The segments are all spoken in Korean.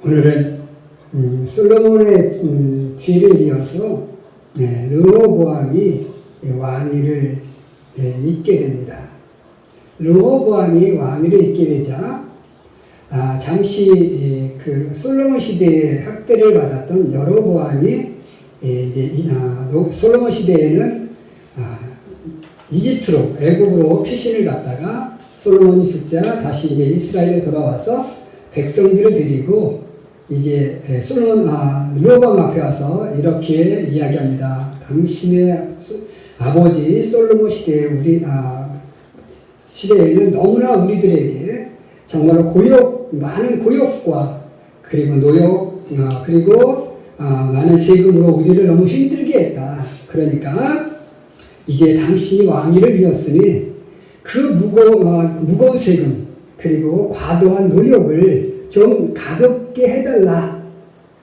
오늘은 솔로몬의 뒤를 이어서 르호보암이 왕위를 잇게 됩니다. 르호보암이 왕위를 잇게 되자 잠시 그 솔로몬 시대에 학대를 받았던 여로보암이 이제 솔로몬 시대에는 이집트로 애굽으로 피신을 갔다가 솔로몬이 죽자 다시 이제 이스라엘에 돌아와서 백성들을 데리고 이제 르호보암 앞에 와서 이렇게 이야기합니다. 당신의 아버지 솔로몬 시대에는 너무나 우리들에게 정말로 많은 고욕과 그리고 노역 그리고 많은 세금으로 우리를 너무 힘들게 했다. 그러니까 이제 당신이 왕위를 이었으니 그 무거운 세금 그리고 과도한 노역을 좀 가볍게 해달라.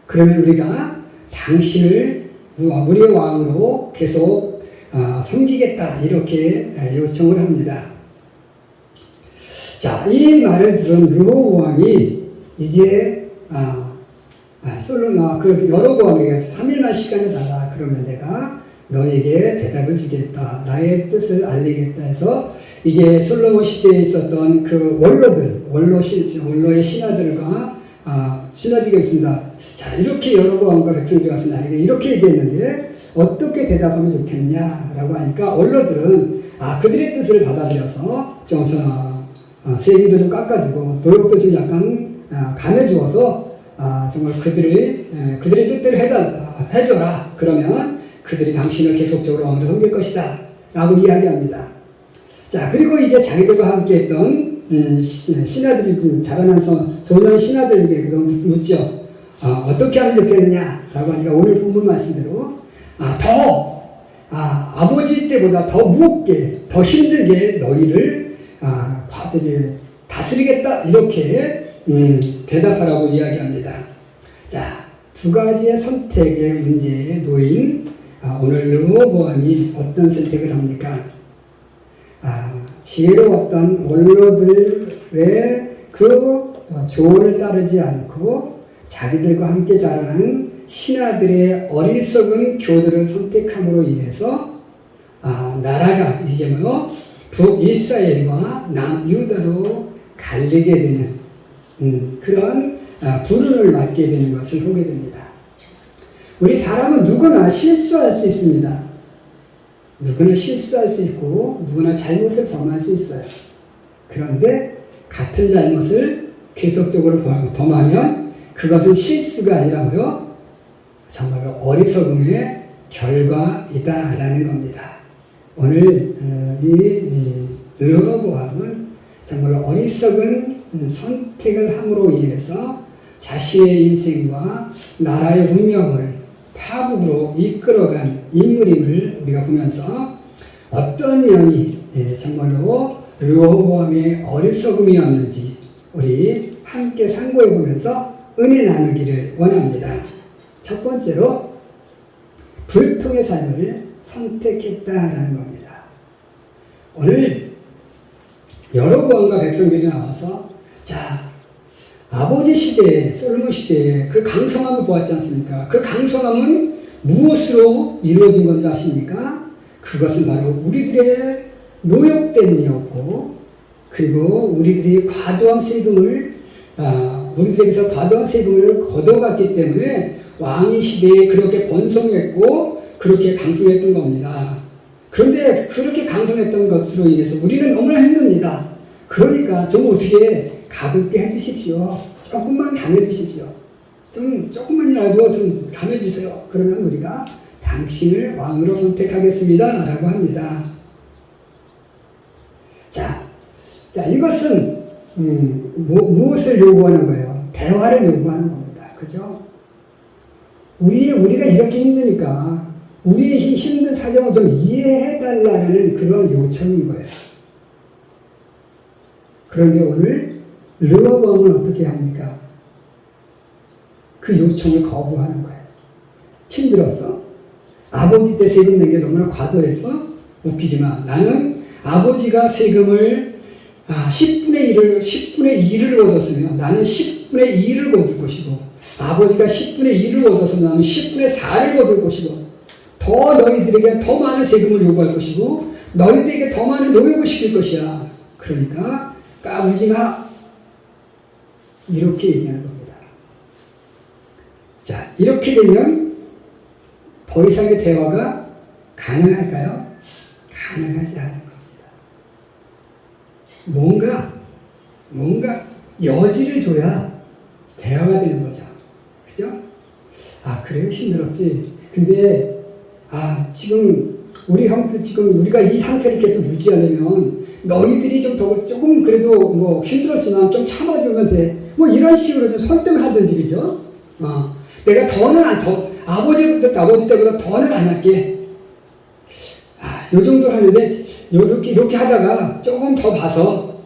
그러면 우리가 당신을 우리의 왕으로 계속 섬기겠다. 이렇게 요청을 합니다. 자, 이 말을 들은 르호보암이 이제 여로보암에게 3일만 시간을 달라. 그러면 내가 너에게 대답을 주겠다. 나의 뜻을 알리겠다 해서 이제 솔로몬 시대에 있었던 그 원로의 신하들과 신하들이 있습니다. 자, 이렇게 여로보암과 백성들이 와서 나에게 이렇게 얘기했는데 어떻게 대답하면 좋겠느냐라고 하니까 원로들은 그들의 뜻을 받아들여서 좀 세금도 좀 깎아주고 노역도 좀 약간 감해주어서 정말 그들의 뜻대로 해줘라. 그러면 그들이 당신을 계속적으로 왕으로 섬길 것이다. 라고 이야기합니다. 자, 그리고 이제 자기들과 함께 했던 신하들이 자라난 소년 신하들에게 묻죠. 어떻게 하면 좋겠느냐? 라고 하니까 오늘 본문 말씀대로 아버지 때보다 더 무겁게 더 힘들게 너희를 다스리겠다. 이렇게 대답하라고 이야기합니다. 자, 두 가지의 선택의 문제에 놓인 오늘 르호보암이 어떤 선택을 합니까? 지혜로웠던 원로들의 그 조언을 따르지 않고 자기들과 함께 자라는 신하들의 어리석은 교들을 선택함으로 인해서 나라가 이제 북이스라엘과 남유다로 갈리게 되는 그런 불운을 맞게 되는 것을 보게 됩니다. 우리 사람은 누구나 실수할 수 있습니다. 누구나 실수할 수 있고 누구나 잘못을 범할 수 있어요. 그런데 같은 잘못을 계속적으로 범하면 그것은 실수가 아니라고요. 정말로 어리석음의 결과이다라는 겁니다. 오늘 이 르호보암은 정말로 어리석은 선택을 함으로 인해서 자신의 인생과 나라의 운명을 파국으로 이끌어간 인물임을 우리가 보면서 어떤 면이 정말로 르호보암의 어리석음이었는지 우리 함께 상고해 보면서 은혜 나누기를 원합니다. 첫 번째로 불통의 삶을 선택했다라는 겁니다. 오늘 여로보암과 백성들이 나와서 아버지 시대에 솔로몬 시대에 그 강성함을 보았지 않습니까? 그 강성함은 무엇으로 이루어진 건지 아십니까? 그것은 바로 우리들의 노역 때문이었고 그리고 우리들이 우리들에게서 과도한 세금을 걷어갔기 때문에 왕위 시대에 그렇게 번성했고 그렇게 강성했던 겁니다. 그런데 그렇게 강성했던 것으로 인해서 우리는 너무나 힘듭니다. 그러니까 좀 어떻게 가볍게 해주십시오. 조금만 감해주십시오. 조금만이라도 좀 감해주세요. 그러면 우리가 당신을 왕으로 선택하겠습니다. 라고 합니다. 자, 이것은 무엇을 요구하는 거예요? 대화를 요구하는 겁니다. 그죠? 우리가 이렇게 힘드니까 우리의 힘든 사정을 좀 이해해달라는 그런 요청인 거예요. 그런데 오늘 르호보암은 어떻게 합니까? 그 요청을 거부하는 거예요. 힘들었어? 아버지 때 세금 낸 게 너무나 과도했어? 웃기지만 나는 아버지가 세금을 10분의 1을 얻었으면 나는 10분의 2를 얻을 것이고 아버지가 10분의 1을 얻어서 나면 10분의 4를 얻을 것이고 더 너희들에게 더 많은 세금을 요구할 것이고 너희들에게 더 많은 노역을 시킬 것이야. 그러니까 까불지 마. 이렇게 얘기하는 겁니다. 자, 이렇게 되면 더 이상의 대화가 가능할까요? 가능하지 않은 겁니다. 뭔가 여지를 줘야 대화가 되는 거죠. 그죠? 아, 그래요? 힘들었지. 근데, 지금 우리가 이 상태를 계속 유지하려면 너희들이 조금 그래도 뭐 힘들었지만 좀 참아주면 돼. 뭐 이런 식으로 좀 설득을 하든지, 그죠? 내가 아버지 때보다 더는 안 할게. 요 정도 하는데, 이렇게 하다가 조금 더 봐서,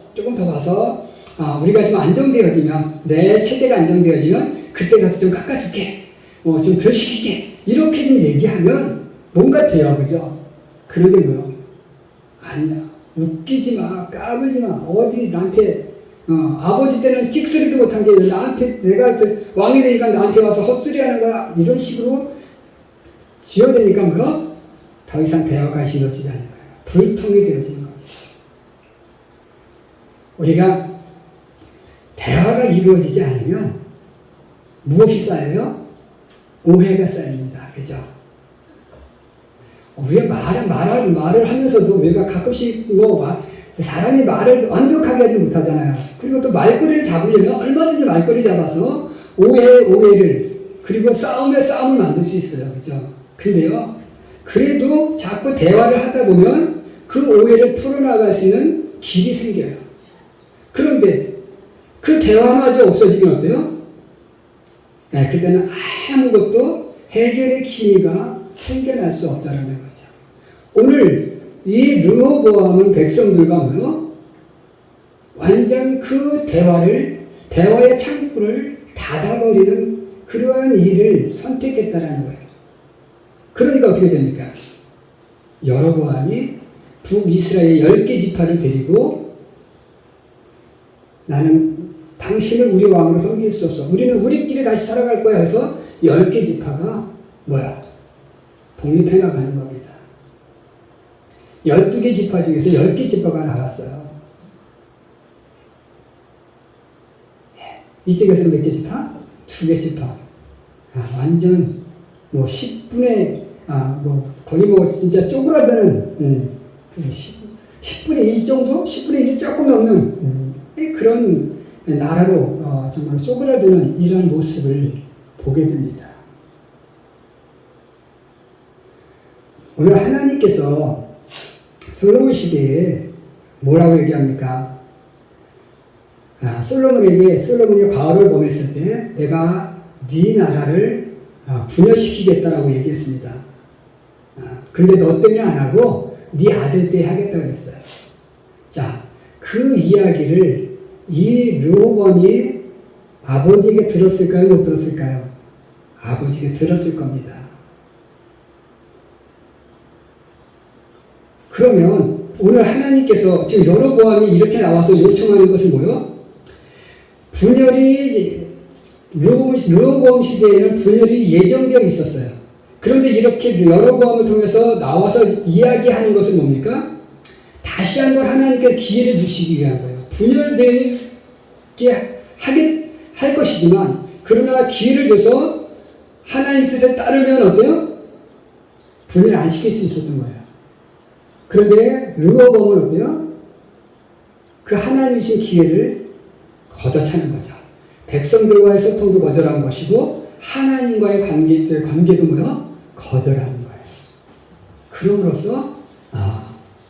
우리가 좀 안정되어지면, 내 체제가 안정되어지면, 그때 가서 좀 깎아줄게. 좀 덜 시킬게. 이렇게 좀 얘기하면 뭔가 돼요. 그죠? 그러게 뭐요? 아니야. 웃기지 마. 까불지 마. 어디 나한테, 아버지 때는 찍소리도 못한 게 나한테, 내가 왕이 되니까 나한테 와서 헛소리 하는 거야. 이런 식으로 지어내니까 뭐요? 더 이상 대화가 이루어지지 않는 거예요. 불통이 되어지는 겁니다. 우리가 대화가 이루어지지 않으면 무엇이 쌓여요? 오해가 쌓입니다. 그죠? 우리가 말을 하면서도 우리가 가끔씩 사람이 말을 완벽하게 하지 못하잖아요. 그리고 또 말꼬리를 잡으려면 얼마든지 말꼬리 잡아서 오해를, 그리고 싸움을 만들 수 있어요. 그죠? 근데요, 그래도 자꾸 대화를 하다 보면 그 오해를 풀어나갈 수 있는 길이 생겨요. 그런데 그 대화마저 없어지면 어때요? 그때는 아무것도 해결의 기미가 생겨날 수 없다는 거죠. 오늘 이 르호보암은 백성들과 완전 그 대화의 창구를 닫아버리는 그러한 일을 선택했다라는 거예요. 그러니까 어떻게 됩니까? 여로보암이 북이스라엘 10개 지파를 데리고 나는 당신을 우리 왕으로 섬길 수 없어. 우리는 우리끼리 다시 살아갈 거야 해서 10개 지파가 독립해 나가는 겁니다. 12개 지파 중에서 10개 지파가 나왔어요. 이쪽에서는 몇 개 지파? 2개 지파. 완전 10분의 거의 진짜 쪼그라드는 10분의 1 정도? 10분의 1 조금 넘는 그런 나라로 정말 쪼그라드는 이런 모습을 보게 됩니다. 오늘 하나님께서 솔로몬 시대에 뭐라고 얘기합니까? 솔로몬이 과거를 범했을 때 내가 네 나라를 분열시키겠다라고 얘기했습니다. 근데 너 때문에 안 하고 네 아들 때 하겠다고 했어요. 자, 그 이야기를 이 르호보암이 아버지에게 들었을까요? 못 들었을까요? 아버지에게 들었을 겁니다. 그러면 오늘 하나님께서 지금 여로보암이 이렇게 나와서 요청하는 것은 뭐예요? 르호보암 시대에는 분열이 예정되어 있었어요. 그런데 이렇게 여로보암을 통해서 나와서 이야기하는 것은 뭡니까? 다시 한번 하나님께서 기회를 주시기 위한 거예요. 분열되게 할 것이지만, 그러나 기회를 줘서 하나님 뜻에 따르면 어때요? 분열 안 시킬 수 있었던 거예요. 그런데 르호보암은 어때요? 그 하나님 주신 기회를 걷어차는 거죠. 백성들과의 소통도 거절한 것이고 하나님과의 관계도 거절하는 거예요. 그럼으로써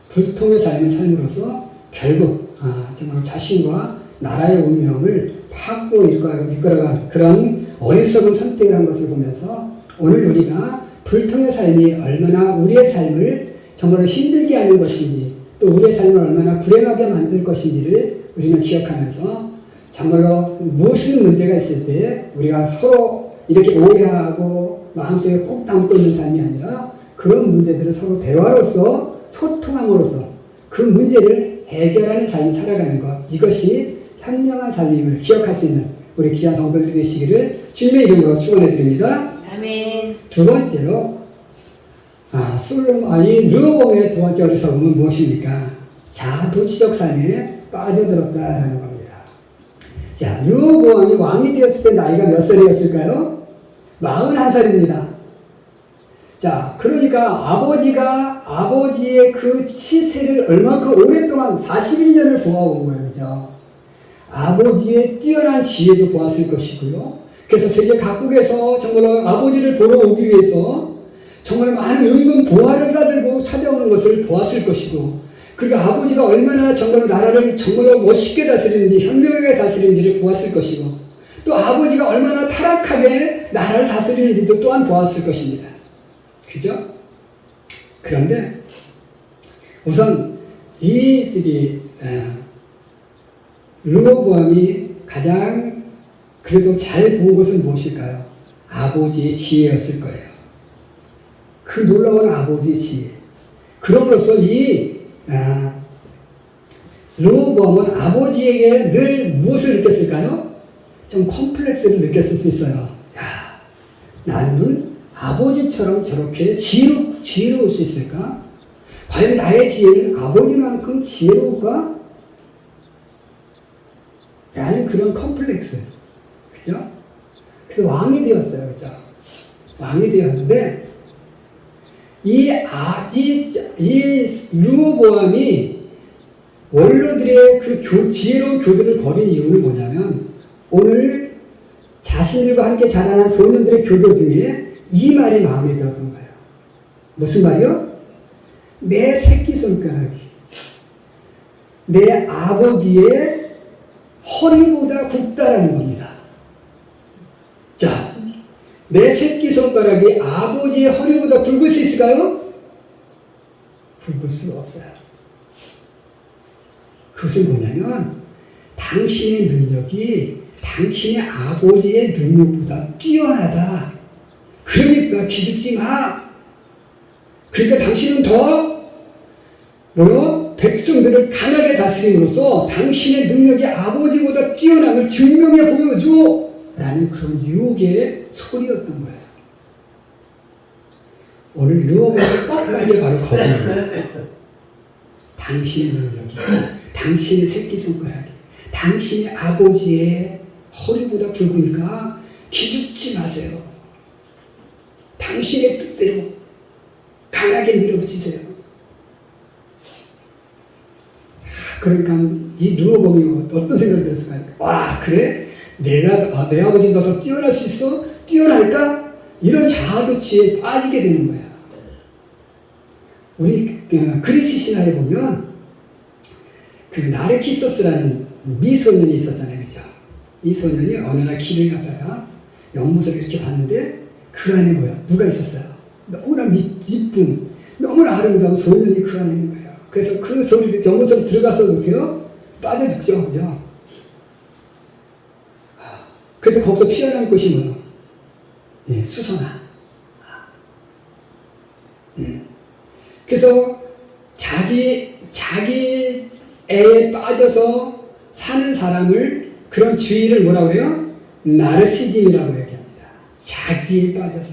불통의 삶을 삶으로써 결국 정말 자신과 나라의 운명을 파고 이끌어간 그런 어리석은 선택을 한 것을 보면서 오늘 우리가 불통의 삶이 얼마나 우리의 삶을 정말로 힘들게 하는 것인지, 또 우리의 삶을 얼마나 불행하게 만들 것인지를 우리는 기억하면서 정말로 무슨 문제가 있을 때 우리가 서로 이렇게 오해하고 마음속에 꼭 담고 있는 삶이 아니라 그런 문제들을 서로 대화로서 소통함으로써 그 문제를 해결하는 삶을 살아가는 것, 이것이 현명한 삶임을 기억할 수 있는 우리 귀한 성도들이 되시기를 주님의 이름으로 축원해 드립니다. 아멘. 두 번째로 이 르호보암의 두 번째 어리석음은 무엇입니까? 자아도취적 삶에 빠져들었다라는 겁니다. 자, 르호보암이 왕이 되었을 때 나이가 몇 살이었을까요? 41살입니다. 자, 그러니까 아버지의 그 치세를 얼마큼 오랫동안 41년을 보아온 거예요. 그죠? 아버지의 뛰어난 지혜도 보았을 것이고요. 그래서 세계 각국에서 정말 아버지를 보러 오기 위해서 정말 많은 은근 보화를 싸들고 찾아오는 것을 보았을 것이고, 그리고 아버지가 얼마나 정말 나라를 정말 멋있게 다스리는지, 현명하게 다스리는지를 보았을 것이고, 또 아버지가 얼마나 타락하게 나라를 다스리는지도 또한 보았을 것입니다. 그죠? 그런데 우선 르호보암이 가장 그래도 잘 본 것은 무엇일까요? 아버지의 지혜였을 거예요. 그 놀라운 아버지의 지혜. 그럼으로써 르호보암은 아버지에게 늘 무엇을 느꼈을까요? 좀 컴플렉스를 느꼈을 수 있어요. 야, 나는 아버지처럼 저렇게 지혜로울 수 있을까? 과연 나의 지혜는 아버지만큼 지혜로울까? 라는 그런 컴플렉스. 그죠? 그래서 왕이 되었어요. 그죠? 왕이 되었는데, 이 르호보암이 원로들의 그 지혜로운 교들을 버린 이유는 뭐냐면, 오늘 자신들과 함께 자라난 소년들의 교도 중에 이 말이 마음에 들었던 거예요. 무슨 말이요? 내 새끼손가락이 내 아버지의 허리보다 굵다라는 겁니다. 자, 내 새끼손가락이 아버지의 허리보다 굵을 수 있을까요? 굵을 수가 없어요. 그것은 뭐냐면 당신의 능력이 당신의 아버지의 능력보다 뛰어나다. 그러니까 기죽지 마. 그러니까 당신은 더 백성들을 강하게 다스림으로써 당신의 능력이 아버지보다 뛰어남을 증명해 보여줘. 라는 그런 유혹의 소리였던 거예요. 오늘 르호보암이 뻑간 게 바로 거기에요. 당신의 능력이, 당신의 새끼손가락이, 당신의 아버지의 허리보다 굵으니까 기죽지 마세요. 당신의 뜻대로 강하게 밀어붙이세요. 그러니까 이 르호보암이 어떤 생각이 들었을까요? 와, 그래? 내 아버지가 더 뛰어날 수 있어? 뛰어날까? 이런 자아도취에 빠지게 되는 거야. 우리 그리스 신화에 보면 그 나르키소스라는 미소년이 있었잖아요. 그죠? 이 소년이 어느 날 길을 가다가 연못을 이렇게 봤는데 그 안에 뭐야? 누가 있었어요? 너무나 이쁜, 너무나 아름다운 소년이 그 안에 있는 거예요. 그래서 그 연못으로 들어가서 어떻게요? 빠져 죽죠. 그죠? 그래서 거기서 피어난 꽃이 뭐예요? 예, 수선화. 그래서 자기 애에 빠져서 사는 사람을 그런 주의를 뭐라고 해요? 나르시즘이라고 얘기합니다. 자기에 빠져서,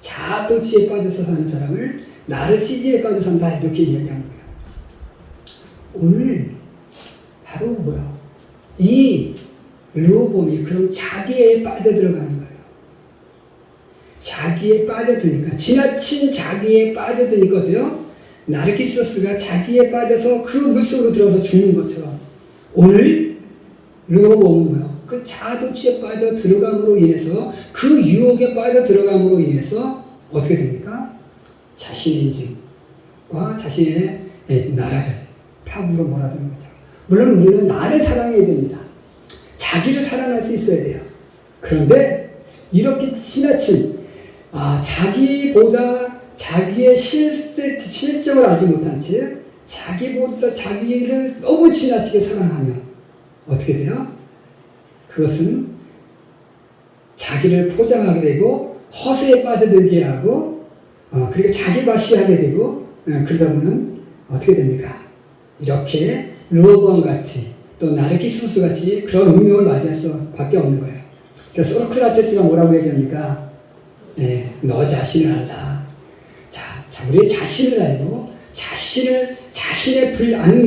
자아도취에 빠져서 사는 사람을 나르시즘에 빠져 산다 이렇게 이야기하는 거예요. 오늘 바로 뭐야? 이 르호보암이 그런 자기에 빠져들어가는 거예요. 자기에 빠져드니까, 지나친 자기에 빠져드니까 어때요? 나르키소스가 자기에 빠져서 그 물속으로 들어서 죽는 것처럼 오늘 르호보암은 뭐예요? 그 자아도취에 빠져 들어감으로 인해서, 그 유혹에 빠져 들어감으로 인해서 어떻게 됩니까? 자신의 인생과 자신의 나라를 파국으로 몰아드는 거죠. 물론 우리는 나를 사랑해야 됩니다. 자기를 사랑할 수 있어야 돼요. 그런데 이렇게 지나친 자기보다 자기의 실적을 알지 못한 채 자기보다 자기를 너무 지나치게 사랑하면 어떻게 돼요? 그것은 자기를 포장하게 되고 허세에 빠져들게 하고 그리고 자기 과시하게 되고 그러다 보면 어떻게 됩니까? 이렇게 르호보암 같이 또 나르키수스 같이 그런 운명을 맞이할 수밖에 없는 거예요. 그래서 소크라테스가 뭐라고 얘기합니까? 네, 너 자신을 알라. 자, 우리 자신을 알고 자신의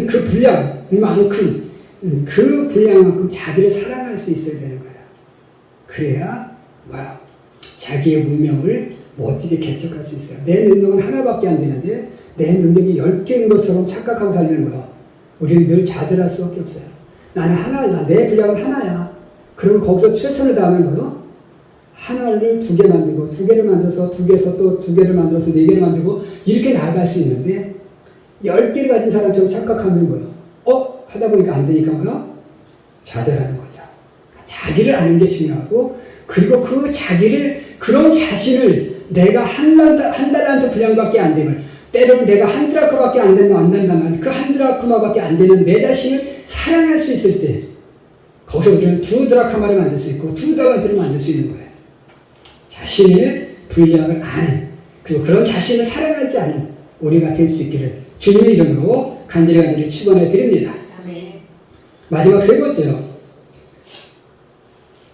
그 분량만큼 그 분량만큼 자기를 사랑할 수 있어야 되는 거예요. 그래야 뭐야? 자기의 운명을 멋지게 개척할 수 있어요. 내 능력은 하나밖에 안 되는데 내 능력이 10개인 것처럼 착각하고 살면 뭐야? 우리는 늘 좌절할 수밖에 없어요. 나는 하나야. 내 분량은 하나야. 그러면 거기서 최선을 다하면 뭐요? 하나를 2개 만들고 2개를 만들어서 2개에서 또 2개를 만들어서 4개를 만들고 이렇게 나아갈 수 있는데 10개를 가진 사람처럼 착각하면 뭐요? 하다 보니까 안 되니까 뭐요? 좌절하는 거죠. 자기를 아는 게 중요하고 그리고 그 자기를 그런 자신을 내가 한 달란트 분량밖에 안 되면 때로는 내가 한 드라크마밖에 안 된다면 그 한 드라크마밖에 안 되는 내 자신을 사랑할 수 있을 때 거기서 우리는 2 드라크마를 만들 수 있고 2 달란트를 만들 수 있는 거예요. 자신의 분량을 아는 그리고 그런 자신을 사랑하지 않은 우리가 될 수 있기를 주님의 이름으로 간절히 축원해 드립니다. 마지막 3번째요.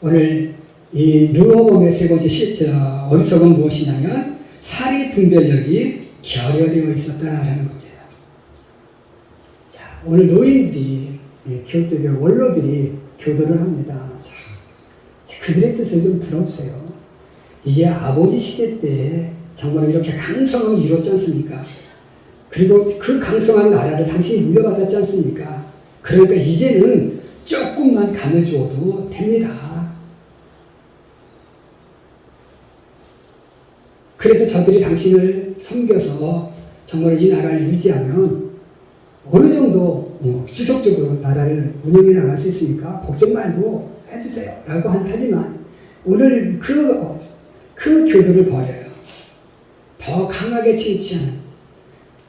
오늘 이 르호봄의 3번째 실제와 어리석은 무엇이냐면 사리 분별력이 결여되어 있었다라는 겁니다. 자, 오늘 노인들이 교도들, 원로들이 교도를 합니다. 자, 그들의 뜻을 좀 들어보세요. 이제 아버지 시대 때 정말 이렇게 강성함이 이뤘지 않습니까? 그리고 그 강성한 나라를 당신이 물려받았지 않습니까? 그러니까 이제는 조금만 감해주어도 됩니다. 그래서 저들이 당신을 섬겨서 정말 이 나라를 유지하면 어느 정도 지속적으로 나라를 운영해 나갈 수 있으니까 걱정 말고 해주세요. 라고 하지만 오늘 그 교도를 버려요. 더 강하게 치우치는,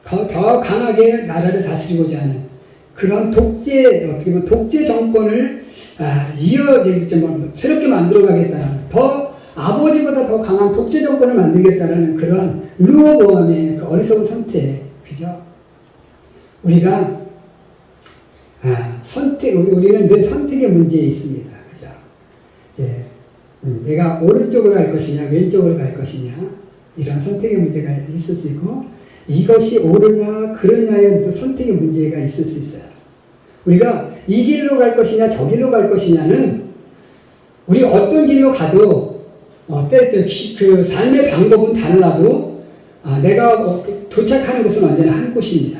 더 강하게 나라를 다스리고자 하는 그런 어떻게 보면 독재 정권을 새롭게 만들어가겠다는 아버지보다 더 강한 독재 정권을 만들겠다는 그런 르호보암의 그 어리석은 선택, 그죠? 우리가 우리는 늘 선택의 문제에 있습니다, 그죠? 이제 내가 오른쪽으로 갈 것이냐, 왼쪽으로 갈 것이냐 이런 선택의 문제가 있을 수 있고 이것이 옳으냐, 그러냐의 또 선택의 문제가 있을 수 있어요. 우리가 이 길로 갈 것이냐, 저 길로 갈 것이냐는 우리 어떤 길로 가도 그 삶의 방법은 달라도 내가 도착하는 곳은 언제나 한 곳입니다.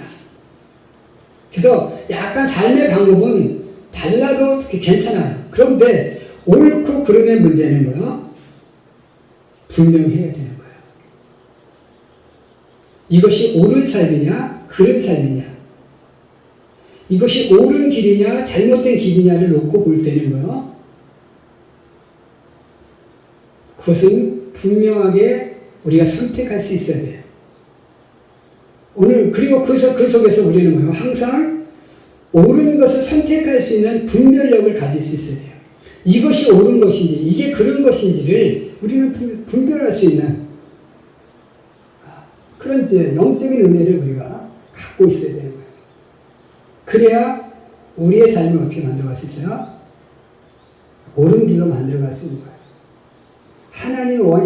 그래서 약간 삶의 방법은 달라도 괜찮아요. 그런데 옳고 그름의 문제는 뭐예요? 분명해야 되는 거예요. 이것이 옳은 삶이냐, 그른 삶이냐, 이것이 옳은 길이냐, 잘못된 길이냐를 놓고 볼 때는 뭐예요? 그것은 분명하게 우리가 선택할 수 있어야 돼요. 오늘 그리고 그 속에서 우리는 뭐예요? 항상 옳은 것을 선택할 수 있는 분별력을 가질 수 있어야 돼요. 이것이 옳은 것인지 이게 그런 것인지를 우리는 분별할 수 있는 그런 영적인 은혜를 우리가 갖고 있어야 되는 거예요. 그래야 우리의 삶을 어떻게 만들어갈 수 있어요? 옳은 길로 만들어갈 수 있는 거예요.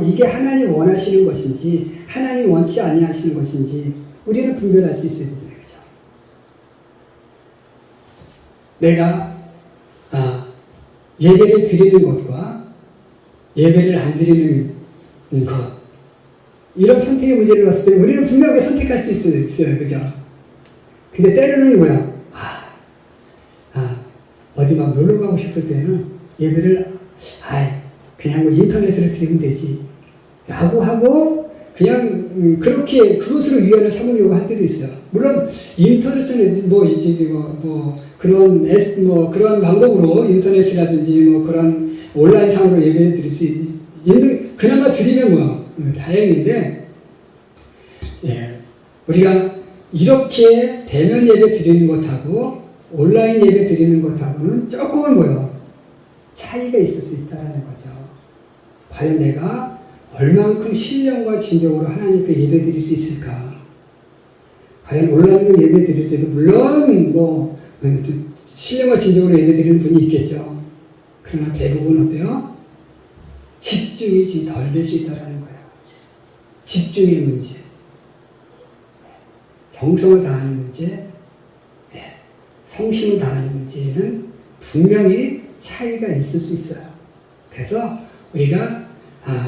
이게 하나님 원하시는 것인지 하나님 원치 아니하시는 것인지 우리는 분별할 수 있어야 됩니다. 그렇죠? 내가 예배를 드리는 것과 예배를 안 드리는 것 이런 선택의 문제를 봤을 때 우리는 분명하게 선택할 수 있어요. 그죠? 근데 때로는 뭐야? 어디 막 놀러 가고 싶을 때는 예배를 그냥 뭐 인터넷으로 드리면 되지 라고 하고 그냥 그렇게 그것으로 위안을 삼으려고 할 때도 있어요. 물론 인터넷은 그런 방법으로 인터넷이라든지 그런 온라인 상으로 예배를 드릴 수 있는 그나마 드리면 다행인데 우리가 이렇게 대면 예배 드리는 것하고 온라인 예배 드리는 것하고는 조금은 차이가 있을 수 있다는 거죠. 과연 내가 얼만큼 신령과 진정으로 하나님께 예배 드릴 수 있을까? 과연 온라인으로 예배 드릴 때도 물론 신령과 진정으로 예배드리는 분이 있겠죠. 그러나 대부분 어때요? 집중이 지금 덜 될 수 있다는 거예요. 집중의 문제, 정성을 다하는 문제, 성심을 다하는 문제는 분명히 차이가 있을 수 있어요. 그래서 우리가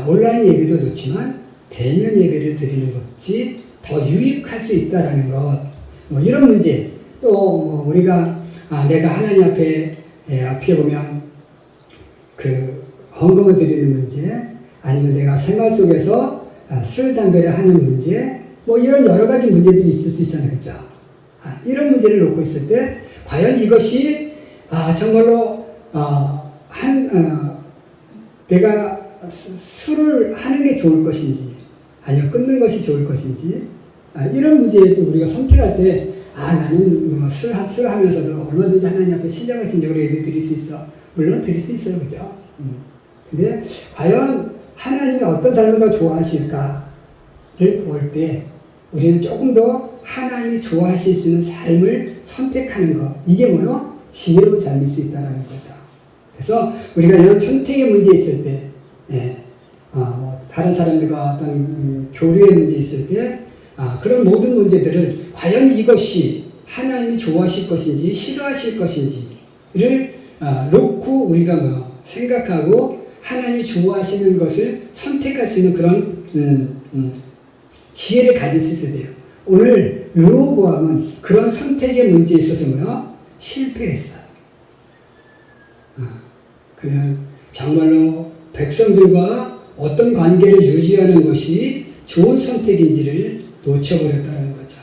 온라인 예배도 좋지만 대면 예배를 드리는 것이 더 유익할 수 있다는 것, 뭐 이런 문제, 또 뭐 우리가 내가 하나님 앞에 앞에 보면 그 헌금을 드리는 문제, 아니면 내가 생활 속에서 술, 담배를 하는 문제, 뭐 이런 여러 가지 문제들이 있을 수 있잖아요. 그죠? 이런 문제를 놓고 있을 때, 과연 이것이, 정말로, 내가 술을 하는 게 좋을 것인지, 아니면 끊는 것이 좋을 것인지, 이런 문제에 또 우리가 선택할 때, 나는 뭐 술 하면서도 얼마든지 하나님 앞에 신령한 진정으로 예배 드릴 수 있어. 물론 드릴 수 있어요. 그죠? 근데, 과연 하나님이 어떤 삶을 더 좋아하실까를 볼 때, 우리는 조금 더 하나님이 좋아하실 수 있는 삶을 선택하는 것. 이게 뭐요? 지혜로운 삶일 수 있다는 거죠. 그래서 우리가 이런 선택의 문제 있을 때, 뭐 다른 사람들과 어떤 교류의 문제 있을 때, 그런 모든 문제들을 과연 이것이 하나님이 좋아하실 것인지 싫어하실 것인지를 놓고 우리가 뭐 생각하고 하나님이 좋아하시는 것을 선택할 수 있는 그런 지혜를 가질 수 있어야 돼요. 오늘 르호보암은 그런 선택의 문제에 있어서 뭐요? 실패했어요. 그냥 정말로 백성들과 어떤 관계를 유지하는 것이 좋은 선택인지를 놓쳐버렸다는 거죠.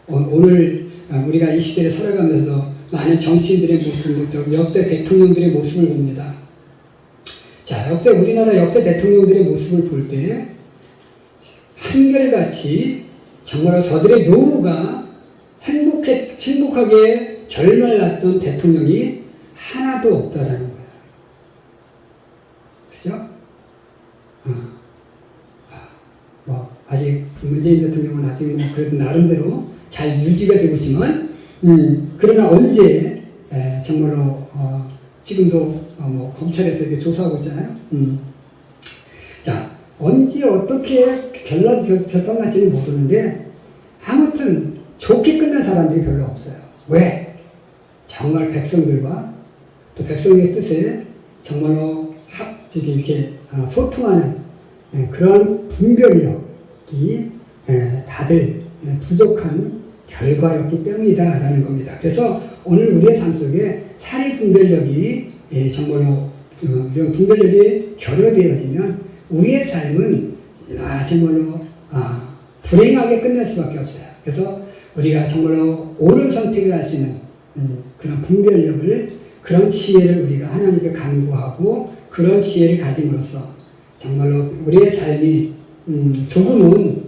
오늘 우리가 이 시대를 살아가면서 많은 정치인들의 모습, 역대 대통령들의 모습을 봅니다. 자, 우리나라 역대 대통령들의 모습을 볼 때 한결같이 정말 저들의 노후가 행복하게 결말났던 대통령이 하나도 없다라는 거예요. 그죠? 뭐 아직 문재인 대통령은 아직 뭐 그래도 나름대로 잘 유지가 되고 있지만, 그러나 언제 정말로 지금도 뭐 검찰에서 이렇게 조사하고 있잖아요. 자, 언제 어떻게 결판날지는 모르는데 아무튼 좋게 끝난 사람들이 별로 없어요. 왜? 정말 백성들과 또 백성의 뜻에 정말로 이렇게 소통하는 그런 분별력이 다들 부족한 결과였기 때문이다라는 겁니다. 그래서 오늘 우리의 삶 속에 사리 분별력이 정말로 이런 분별력이 결여되어지면 우리의 삶은 정말로 불행하게 끝날 수밖에 없어요. 그래서 우리가 정말로 옳은 선택을 할 수 있는 그런 분별력을, 그런 지혜를 우리가 하나님께 간구하고 그런 지혜를 가짐으로써 정말로 우리의 삶이 조금은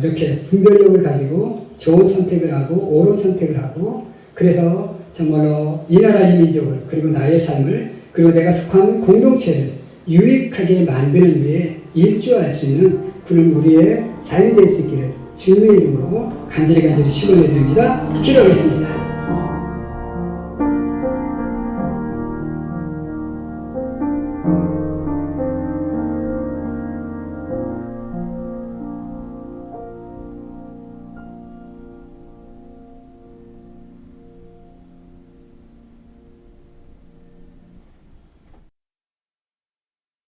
이렇게 분별력을 가지고 좋은 선택을 하고 옳은 선택을 하고, 그래서 정말로 이 나라 이 민족을, 그리고 나의 삶을, 그리고 내가 속한 공동체를 유익하게 만드는 데에 일조할 수 있는 그런 우리의 삶이 될 수 있기를 주님의 이름으로 간절히 축원해 드립니다. 기도하겠습니다.